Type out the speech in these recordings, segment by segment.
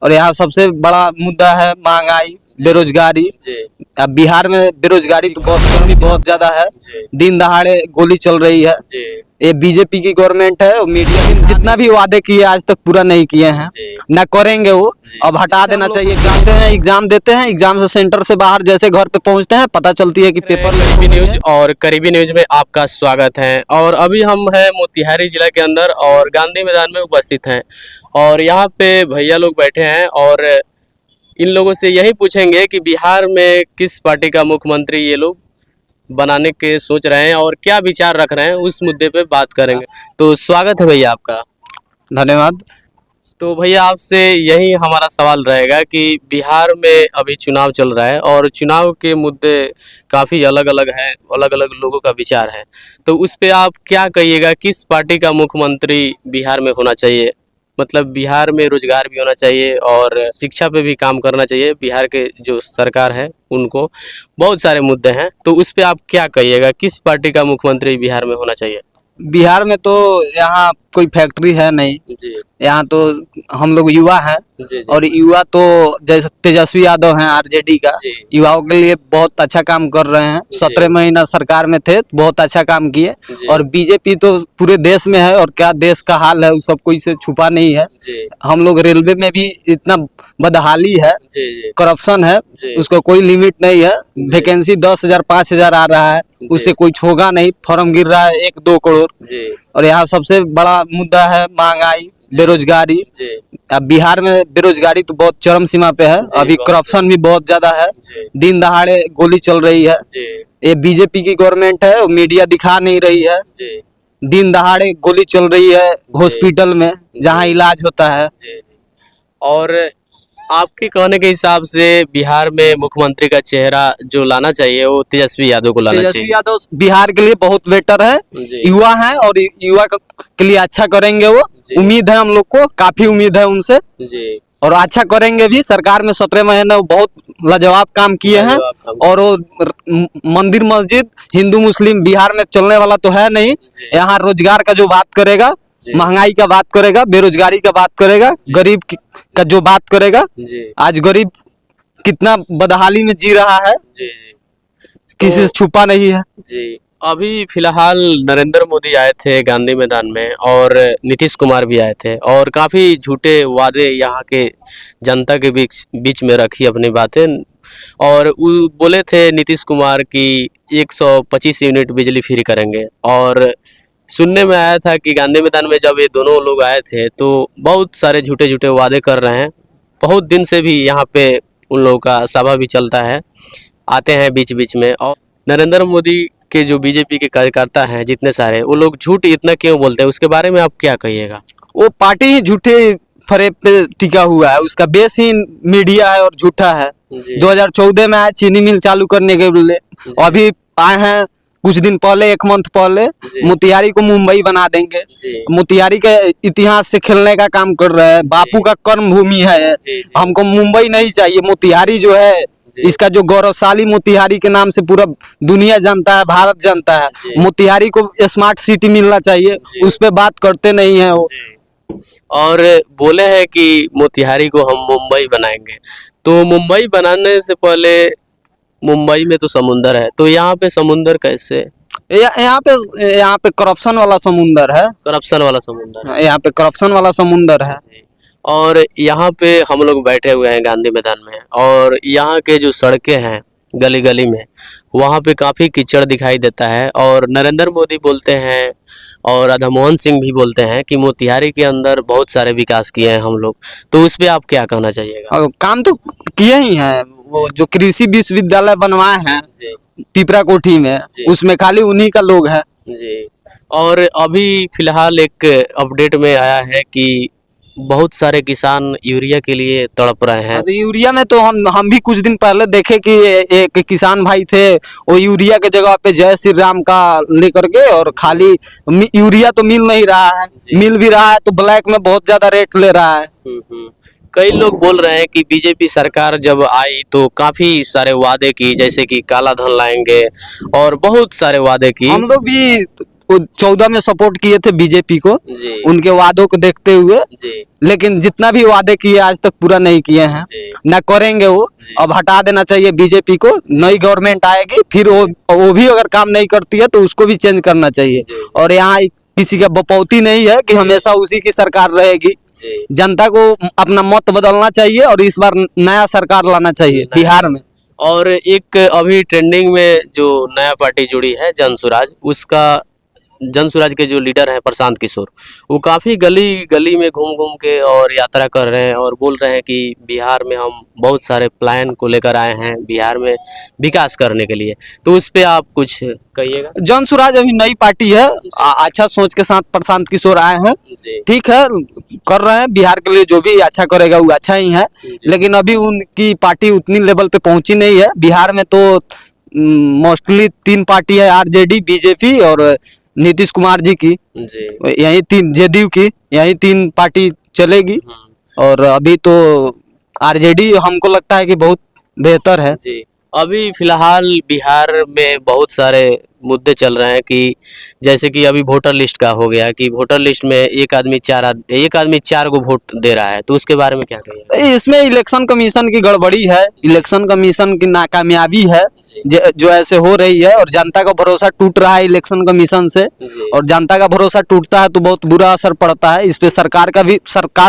और यहाँ सबसे बड़ा मुद्दा है महंगाई, बेरोजगारी। अब बिहार में बेरोजगारी तो बहुत ज्यादा है, दिन दहाड़े गोली चल रही है। ये बीजेपी की गवर्नमेंट है और मीडिया जितना भी वादे किए आज तक पूरा नहीं किए हैं, ना करेंगे वो। अब हटा देना चाहिए। जाते हैं एग्जाम देते हैं, एग्जाम से सेंटर से बाहर जैसे घर पे पहुंचते हैं पता चलती है कि पेपर करीबी न्यूज और करीबी न्यूज में आपका स्वागत है। और अभी हम हैं मोतिहारी जिला के अंदर और गांधी मैदान में उपस्थित हैं और यहाँ पे भैया लोग बैठे हैं और इन लोगों से यही पूछेंगे कि बिहार में किस पार्टी का मुख्यमंत्री ये लोग बनाने के सोच रहे हैं और क्या विचार रख रहे हैं, उस मुद्दे पे बात करेंगे। तो स्वागत है भैया आपका। धन्यवाद। तो भैया आपसे यही हमारा सवाल रहेगा कि बिहार में अभी चुनाव चल रहा है और चुनाव के मुद्दे काफ़ी अलग अलग हैं, अलग अलग लोगों का विचार है। तो उस पे आप क्या कहिएगा, किस पार्टी का मुख्यमंत्री बिहार में होना चाहिए? मतलब बिहार में रोजगार भी होना चाहिए और शिक्षा पे भी काम करना चाहिए। बिहार के जो सरकार है उनको बहुत सारे मुद्दे हैं, तो उस पे आप क्या कहिएगा, किस पार्टी का मुख्यमंत्री बिहार में होना चाहिए? बिहार में तो यहाँ कोई फैक्ट्री है नहीं, यहाँ तो हम लोग युवा हैं और युवा तो जैसे तेजस्वी यादव हैं आरजेडी का, युवाओं के लिए बहुत अच्छा काम कर रहे हैं। 17 महीना सरकार में थे, बहुत अच्छा काम किए। और बीजेपी तो पूरे देश में है और क्या देश का हाल है वो सब कोई से छुपा नहीं है। हम लोग रेलवे में भी इतना बदहाली है, करप्शन है, उसको कोई लिमिट नहीं है। वैकेंसी 10,000 5,000 आ रहा है, उससे कोई छोगा नहीं, फॉर्म गिर रहा है 1-2 करोड़। और यहाँ सबसे बड़ा मुद्दा है महंगाई, बेरोजगारी। अब बिहार में बेरोजगारी तो बहुत चरम सीमा पे है, अभी करप्शन भी बहुत ज्यादा है, दिन दहाड़े गोली चल रही है। ये बीजेपी की गवर्नमेंट है और मीडिया दिखा नहीं रही है। दिन दहाड़े गोली चल रही है हॉस्पिटल में जहाँ इलाज होता है। और आपके कहने के हिसाब से बिहार में मुख्यमंत्री का चेहरा जो लाना चाहिए वो तेजस्वी यादव को लाना चाहिए। तेजस्वी यादव बिहार के लिए बहुत बेटर है, युवा है और युवा के लिए अच्छा करेंगे वो। उम्मीद है हम लोग को, काफी उम्मीद है उनसे और अच्छा करेंगे भी। सरकार में 17 महीने बहुत लाजवाब काम किए हैं और वो मंदिर मस्जिद हिंदू मुस्लिम बिहार में चलने वाला तो है नहीं। यहाँ रोजगार का जो बात करेगा, महंगाई का बात करेगा, बेरोजगारी का बात करेगा, गरीब का जो बात करेगा। आज गरीब कितना बदहाली में जी रहा है, किसी से छुपा नहीं है। अभी फिलहाल नरेंद्र मोदी आए थे गांधी मैदान में और नीतीश कुमार भी आए थे और काफ़ी झूठे वादे यहाँ के जनता के बीच में रखी अपनी बातें। और बोले थे नीतीश कुमार कि 125 यूनिट बिजली फ्री करेंगे। और सुनने में आया था कि गांधी मैदान में जब ये दोनों लोग आए थे तो बहुत सारे झूठे झूठे वादे कर रहे हैं। बहुत दिन से भी यहाँ पे उन लोगों का सभा भी चलता है, आते हैं बीच बीच में। और नरेंद्र मोदी के जो बीजेपी के कार्यकर्ता हैं जितने सारे, वो लोग झूठ इतना क्यों बोलते हैं, उसके बारे में आप क्या कहिएगा? वो पार्टी ही झूठे फरेब पे टिका हुआ है, उसका बेस ही मीडिया है और झूठा है। 2014 में आए चीनी मिल चालू करने के लिए, अभी आए हैं कुछ दिन पहले, 1 मंथ पहले, मोतिहारी को मुंबई बना देंगे। मोतिहारी के इतिहास से खेलने का काम कर रहे हैं। बापू का कर्म भूमि है, हमको मुंबई नहीं चाहिए। मोतिहारी जो है, इसका जो गौरवशाली मोतिहारी के नाम से पूरा दुनिया जानता है, भारत जानता है। मोतिहारी को स्मार्ट सिटी मिलना चाहिए, उस पे बात करते नहीं है वो। और बोले हैं कि मोतिहारी को हम मुंबई बनाएंगे। तो मुंबई बनाने से पहले मुंबई में तो समुंदर है, तो यहाँ पे समुंदर कैसे? यहाँ पे करप्शन वाला समुंदर है। करप्शन वाला समुंदर है, यहाँ पे करप्शन वाला समुंदर है। और यहाँ पे हम लोग बैठे हुए हैं गांधी मैदान में और यहाँ के जो सड़कें हैं गली गली में, वहाँ पे काफ़ी कीचड़ दिखाई देता है। और नरेंद्र मोदी बोलते हैं और राधा मोहन सिंह भी बोलते हैं कि मोतिहारी के अंदर बहुत सारे विकास किए हैं हम लोग। तो उस पर आप क्या कहना चाहिएगा? काम तो किए ही हैं। वो जो कृषि विश्वविद्यालय बनवाए हैं पिपरा कोठी में, उसमें खाली उन्हीं का लोग है। और अभी फिलहाल एक अपडेट में आया है कि बहुत सारे किसान यूरिया के लिए तड़प रहे हैं। तो यूरिया में तो हम भी कुछ दिन पहले देखे कि एक किसान भाई थे, वो यूरिया के जगह पे जय श्री राम का लेकर के, और खाली यूरिया तो मिल नहीं रहा है, मिल भी रहा है तो ब्लैक में बहुत ज्यादा रेट ले रहा है। कई लोग बोल रहे हैं कि बीजेपी सरकार जब आई तो काफी सारे वादे की, जैसे कि काला धन लाएंगे और बहुत सारे वादे की। हम लोग भी 14 में सपोर्ट किए थे बीजेपी को, जी उनके वादों को देखते हुए, जी लेकिन जितना भी वादे किए आज तक पूरा नहीं किए हैं, जी ना करेंगे वो। जी। अब हटा देना चाहिए बीजेपी को, नई गवर्नमेंट आएगी फिर वो भी अगर काम नहीं करती है तो उसको भी चेंज करना चाहिए। जी। और यहाँ किसी का बपौती नहीं है कि हमेशा उसी की सरकार रहेगी। जी जनता को अपना मत बदलना चाहिए और इस बार नया सरकार लाना चाहिए नया। बिहार में। और एक अभी ट्रेंडिंग में जो नया पार्टी जुड़ी है जनसुराज, उसका जनसुराज के जो लीडर हैं प्रशांत किशोर, वो काफ़ी गली गली में घूम घूम के और यात्रा कर रहे हैं और बोल रहे हैं कि बिहार में हम बहुत सारे प्लान को लेकर आए हैं बिहार में विकास करने के लिए। तो उस पे आप कुछ कहिएगा। जन स्वराज अभी नई पार्टी है, अच्छा सोच के साथ प्रशांत किशोर आए हैं। जी ठीक है, कर रहे हैं बिहार के लिए, जो भी अच्छा करेगा वो अच्छा ही है। लेकिन अभी उनकी पार्टी उतनी लेवल पे पहुंची नहीं है। बिहार में तो मोस्टली 3 पार्टी है, आरजेडी, बीजेपी और नीतीश कुमार जी की, जी यही 3 जेडीयू की, यही 3 पार्टी चलेगी। और अभी तो आरजेडी हमको लगता है कि बहुत बेहतर है। जी। अभी फिलहाल बिहार में बहुत सारे मुद्दे चल रहे हैं कि जैसे कि अभी वोटर लिस्ट का हो गया कि वोटर लिस्ट में एक आदमी 4 को वोट दे रहा है, तो उसके बारे में क्या कहिएगा। इसमें इलेक्शन कमीशन की गड़बड़ी है, इलेक्शन कमीशन की नाकामयाबी है जो ऐसे हो रही है, और जनता का भरोसा टूट रहा है इलेक्शन कमीशन से। जी और जनता का भरोसा टूटता है तो बहुत बुरा असर पड़ता है। इस पे सरकार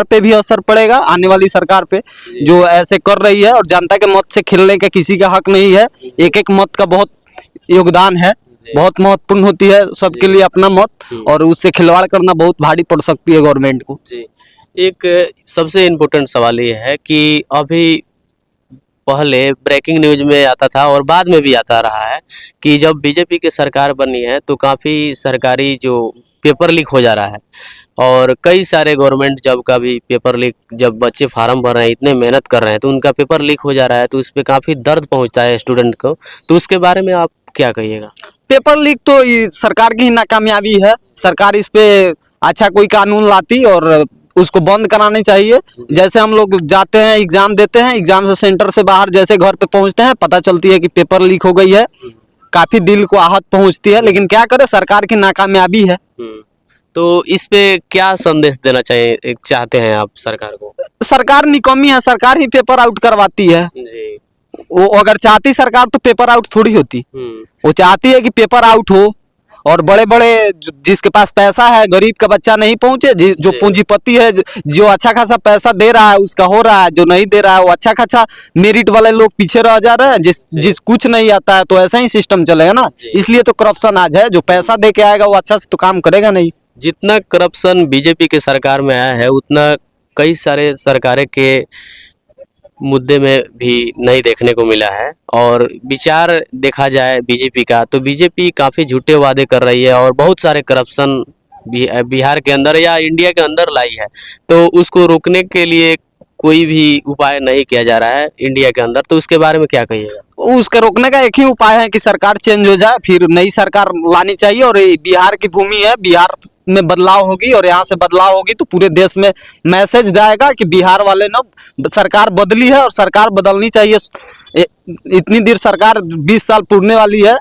पे भी असर पड़ेगा, आने वाली सरकार पे जो ऐसे कर रही है। और जनता के मत से खेलने का किसी का हक नहीं है। एक एक मत का बहुत योगदान है, बहुत महत्वपूर्ण होती है सबके लिए अपना मत, और उससे खिलवाड़ करना बहुत भारी पड़ सकती है गवर्नमेंट को। जी। एक सबसे इम्पोर्टेंट सवाल ये है कि अभी पहले ब्रेकिंग न्यूज में आता था और बाद में भी आता रहा है कि जब बीजेपी की सरकार बनी है तो काफ़ी सरकारी जो पेपर लीक हो जा रहा है, और कई सारे गवर्नमेंट जब का भी पेपर लीक, जब बच्चे फार्म भर रहे हैं, इतने मेहनत कर रहे हैं, तो उनका पेपर लीक हो जा रहा है, तो उस पर काफ़ी दर्द पहुंचता है स्टूडेंट को। तो उसके बारे में आप क्या कहिएगा। पेपर लीक तो ये सरकार की ही नाकामयाबी है। सरकार इस पे अच्छा कोई कानून लाती और उसको बंद करानी चाहिए। जैसे हम लोग जाते हैं एग्जाम देते हैं, एग्जाम से सेंटर से बाहर जैसे घर पे पहुंचते हैं, पता चलती है कि पेपर लीक हो गई है, काफी दिल को आहत पहुंचती है। लेकिन क्या करे, सरकार की नाकामयाबी है। तो इस पे क्या संदेश देना चाहिए चाहते हैं आप सरकार को। सरकार निकम्मी है, सरकार ही पेपर आउट करवाती है। जी वो अगर चाहती सरकार तो पेपर आउट थोड़ी होती। वो चाहती है कि पेपर आउट हो, और बड़े बड़े जिसके पास पैसा है, गरीब का बच्चा नहीं पहुंचे। जो पूंजीपति है, जो अच्छा खासा पैसा दे रहा है उसका हो रहा है, जो नहीं दे रहा है वो अच्छा खासा मेरिट वाले लोग पीछे रह जा रहे हैं। जिस कुछ नहीं आता है तो ऐसा ही सिस्टम चलेगा ना। इसलिए तो करप्शन आज है। जो पैसा दे के आएगा वो अच्छा से तो काम करेगा नहीं। जितना करप्शन बीजेपी के सरकार में आया है, उतना कई सारे सरकारें के मुद्दे में भी नहीं देखने को मिला है। और विचार देखा जाए बीजेपी का, तो बीजेपी काफ़ी झूठे वादे कर रही है और बहुत सारे करप्शन बिहार के अंदर या इंडिया के अंदर लाई है। तो उसको रोकने के लिए कोई भी उपाय नहीं किया जा रहा है इंडिया के अंदर। तो उसके बारे में क्या कहिएगा। उसके रोकने का एक ही उपाय है कि सरकार चेंज हो जाए, फिर नई सरकार लानी चाहिए। और ये बिहार की भूमि है, बिहार में बदलाव होगी, और यहाँ से बदलाव होगी तो पूरे देश में मैसेज जाएगा कि बिहार वाले ने सरकार बदली है और सरकार बदलनी चाहिए। इतनी देर सरकार 20 साल पूरने वाली है,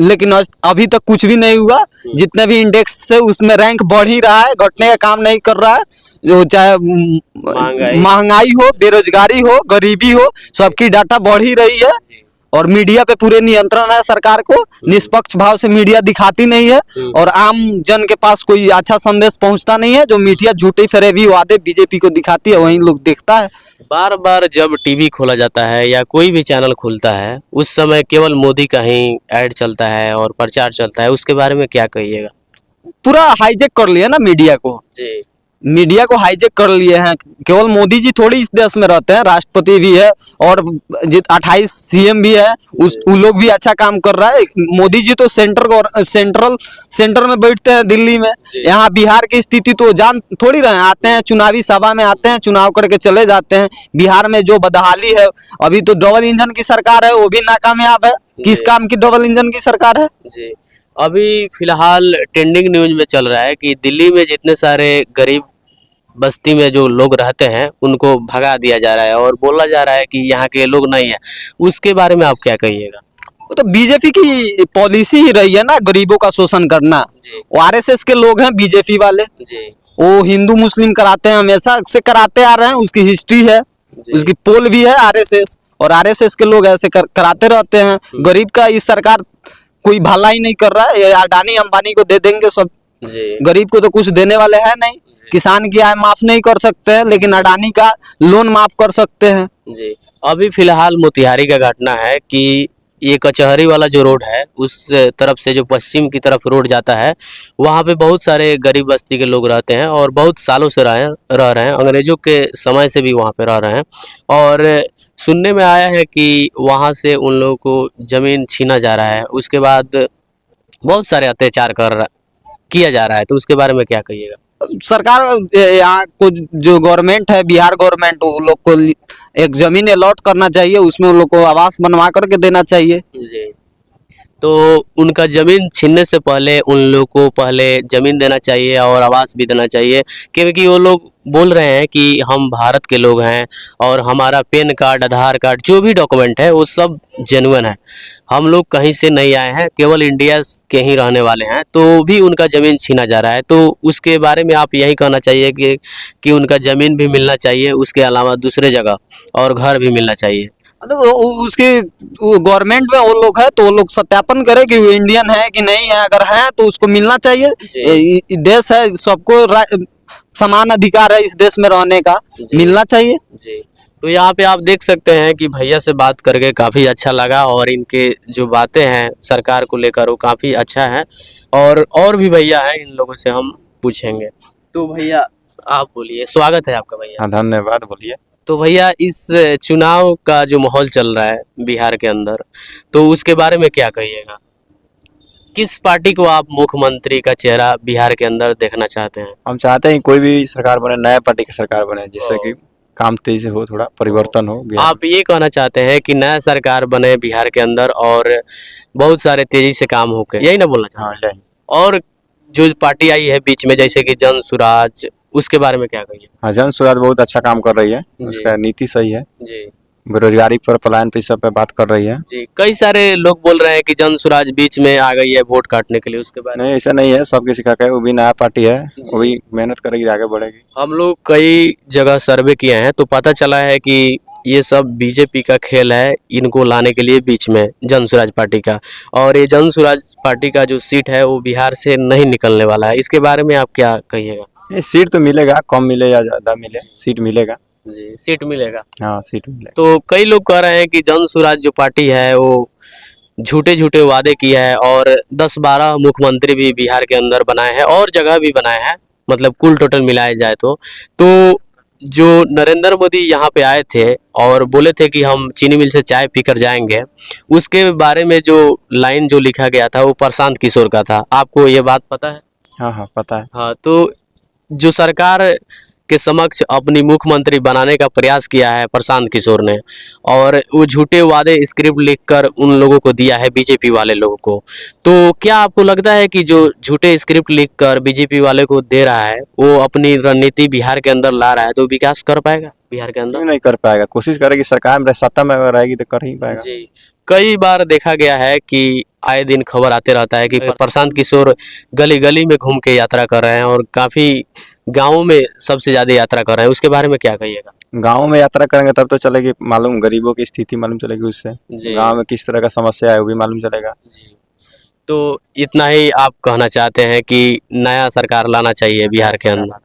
लेकिन अभी तक कुछ भी नहीं हुआ। जितने भी इंडेक्स से उसमें रैंक बढ़ ही रहा है, घटने का काम नहीं कर रहा है। जो चाहे महंगाई हो, बेरोजगारी हो, गरीबी हो, सबकी डाटा बढ़ ही रही है। और मीडिया पे पूरे नियंत्रण है सरकार को, निष्पक्ष भाव से मीडिया दिखाती नहीं है, और आम जन के पास कोई अच्छा संदेश पहुंचता नहीं है। जो मीडिया झूठे फरेबी वादे बीजेपी को दिखाती है वही लोग देखता है। बार बार जब टीवी खोला जाता है या कोई भी चैनल खुलता है, उस समय केवल मोदी का ही ऐड चलता है और प्रचार चलता है। उसके बारे में क्या कहिएगा। पूरा हाईजेक कर लिया ना मीडिया को। जी मीडिया को हाईजेक कर लिए हैं। केवल मोदी जी थोड़ी इस देश में रहते हैं, राष्ट्रपति भी है और 28 सीएम भी है। उन लोग भी अच्छा काम कर रहा है। मोदी जी तो सेंटर में बैठते हैं दिल्ली में। यहाँ बिहार की स्थिति तो जान थोड़ी रहे हैं। आते हैं चुनावी सभा में, आते हैं चुनाव करके चले जाते हैं। बिहार में जो बदहाली है, अभी तो डबल इंजन की सरकार है, वो भी नाकामयाब है। किस काम की डबल इंजन की सरकार है। जी। अभी फिलहाल ट्रेंडिंग न्यूज में चल रहा है कि दिल्ली में जितने सारे गरीब बस्ती में जो लोग रहते हैं उनको भगा दिया जा रहा है और बोला जा रहा है कि यहाँ के लोग नहीं है। उसके बारे में आप क्या कहिएगा। वो तो बीजेपी की पॉलिसी ही रही है ना, गरीबों का शोषण करना। वो आरएसएस के लोग हैं बीजेपी वाले, वो हिंदू मुस्लिम कराते हैं, हमेशा से कराते आ रहे हैं, उसकी हिस्ट्री है, उसकी पोल भी है आरएसएस, और आरएसएस के लोग ऐसे कराते रहते हैं। गरीब का इस सरकार कोई भला ही नहीं कर रहा है, ये अडानी अंबानी को दे देंगे सब, गरीब को तो कुछ देने वाले हैं नहीं। किसान की आय माफ नहीं कर सकते हैं, लेकिन अडानी का लोन माफ कर सकते हैं। जी, अभी फिलहाल मोतिहारी का घटना है कि ये कचहरी वाला जो रोड है उस तरफ से जो पश्चिम की तरफ रोड जाता है, वहाँ पे बहुत सारे गरीब बस्ती के लोग रहते हैं और बहुत सालों से रह रहे हैं, अंग्रेजों के समय से भी वहाँ पे रह रहे हैं। और सुनने में आया है कि वहाँ से उन लोगों को ज़मीन छीना जा रहा है, उसके बाद बहुत सारे अत्याचार किया जा रहा है, तो उसके बारे में क्या कहिएगा? सरकार यहाँ को जो गवर्नमेंट है, बिहार गवर्नमेंट, वो लोग को एक जमीन अलॉट करना चाहिए, उसमें उन लोग को आवास बनवा करके देना चाहिए। जी, तो उनका ज़मीन छीनने से पहले उन लोग को पहले ज़मीन देना चाहिए और आवास भी देना चाहिए, क्योंकि वो लोग बोल रहे हैं कि हम भारत के लोग हैं और हमारा पैन कार्ड, आधार कार्ड, जो भी डॉक्यूमेंट है वो सब जेन्युइन है, हम लोग कहीं से नहीं आए हैं, केवल इंडिया के ही रहने वाले हैं, तो भी उनका ज़मीन छीना जा रहा है। तो उसके बारे में आप यही कहना चाहिए कि उनका ज़मीन भी मिलना चाहिए, उसके अलावा दूसरे जगह और घर भी मिलना चाहिए। उसके गवर्नमेंट में वो लोग है तो वो लोग सत्यापन करे कि वो इंडियन है कि नहीं है, अगर है तो उसको मिलना चाहिए। देश है, सबको समान अधिकार है इस देश में रहने का, मिलना चाहिए। जी, तो यहाँ पे आप देख सकते हैं कि भैया से बात करके काफ़ी अच्छा लगा और इनके जो बातें हैं सरकार को लेकर वो काफ़ी अच्छा है, और भी भैया हैं, इन लोगों से हम पूछेंगे। तो भैया आप बोलिए, स्वागत है आपका भैया। हाँ, धन्यवाद, बोलिए। तो भैया इस चुनाव का जो माहौल चल रहा है बिहार के अंदर, तो उसके बारे में क्या कहिएगा? किस पार्टी को आप मुख्यमंत्री का चेहरा बिहार के अंदर देखना चाहते हैं? हम चाहते हैं कोई भी सरकार बने, नया पार्टी की सरकार बने, जिससे कि काम तेजी से हो, थोड़ा परिवर्तन हो बिहार। आप ये कहना चाहते हैं कि नया सरकार बने बिहार के अंदर और बहुत सारे तेजी से काम हो के, यही ना बोलना चाहते? हाँ, यही। और जो पार्टी आई है बीच में जैसे कि जन सुराज, उसके बारे में क्या कहिए? हाँ, जन सुराज बहुत अच्छा काम कर रही है, उसका नीति सही है, जी बेरोजगारी पर, पलायन पे, सब पे बात कर रही है। जी, कई सारे लोग बोल रहे हैं कि जन सुराज बीच में आ गई है वोट काटने के लिए, उसके बारे में? नहीं, ऐसा नहीं है, सबके सिखा के, वो भी नया पार्टी है, वो भी मेहनत करेगी, आगे बढ़ेगी। हम लोग कई जगह सर्वे किए हैं तो पता चला है कि ये सब बीजेपी का खेल है, इनको लाने के लिए बीच में जन सुराज पार्टी का, और ये जन सुराज पार्टी का जो सीट है वो बिहार से नहीं निकलने वाला है, इसके बारे में आप क्या कहिएगा? ये सीट तो मिलेगा, कम मिले या ज्यादा मिले, सीट मिलेगा। जी, सीट मिलेगा। हाँ, सीट मिलेगा। तो कई लोग कह रहे हैं कि जन सुराज जो पार्टी है वो झूठे वादे किए हैं और 10-12 मुख्यमंत्री भी बिहार के अंदर बनाए हैं और जगह भी बनाए हैं, मतलब कुल टोटल मिलाया जाए तो जो नरेंद्र मोदी यहाँ पे आए थे और बोले थे कि हम चीनी मिल से चाय पीकर जाएंगे, उसके बारे में जो लाइन जो लिखा गया था वो प्रशांत किशोर का था, आपको ये बात पता है? हाँ हाँ, पता है। हाँ, तो जो सरकार के समक्ष अपनी मुख्यमंत्री बनाने का प्रयास किया है प्रशांत किशोर ने, और वो झूठे वादे स्क्रिप्ट लिखकर उन लोगों को दिया है, बीजेपी वाले लोगों को, तो क्या आपको लगता है कि जो झूठे स्क्रिप्ट लिखकर बीजेपी वाले को दे रहा है वो अपनी रणनीति बिहार के अंदर ला रहा है, तो विकास कर पाएगा बिहार के अंदर? नहीं कर पाएगा, कोशिश करेगी, सरकार में सत्ता में अगर रहेगी तो कर ही पाएगा। जी, कई बार देखा गया है कि आए दिन खबर आते रहता है कि प्रशांत किशोर गली गली में घूम के यात्रा कर रहे हैं और काफी गाँवों में सबसे ज्यादा यात्रा कर रहे हैं, उसके बारे में क्या कहिएगा? गाँव में यात्रा करेंगे तब तो चलेगी, मालूम गरीबों की स्थिति मालूम चलेगी, उससे गाँव में किस तरह का समस्या है वो भी मालूम चलेगा। जी, तो इतना ही आप कहना चाहते हैं कि नया सरकार लाना चाहिए बिहार के अंदर?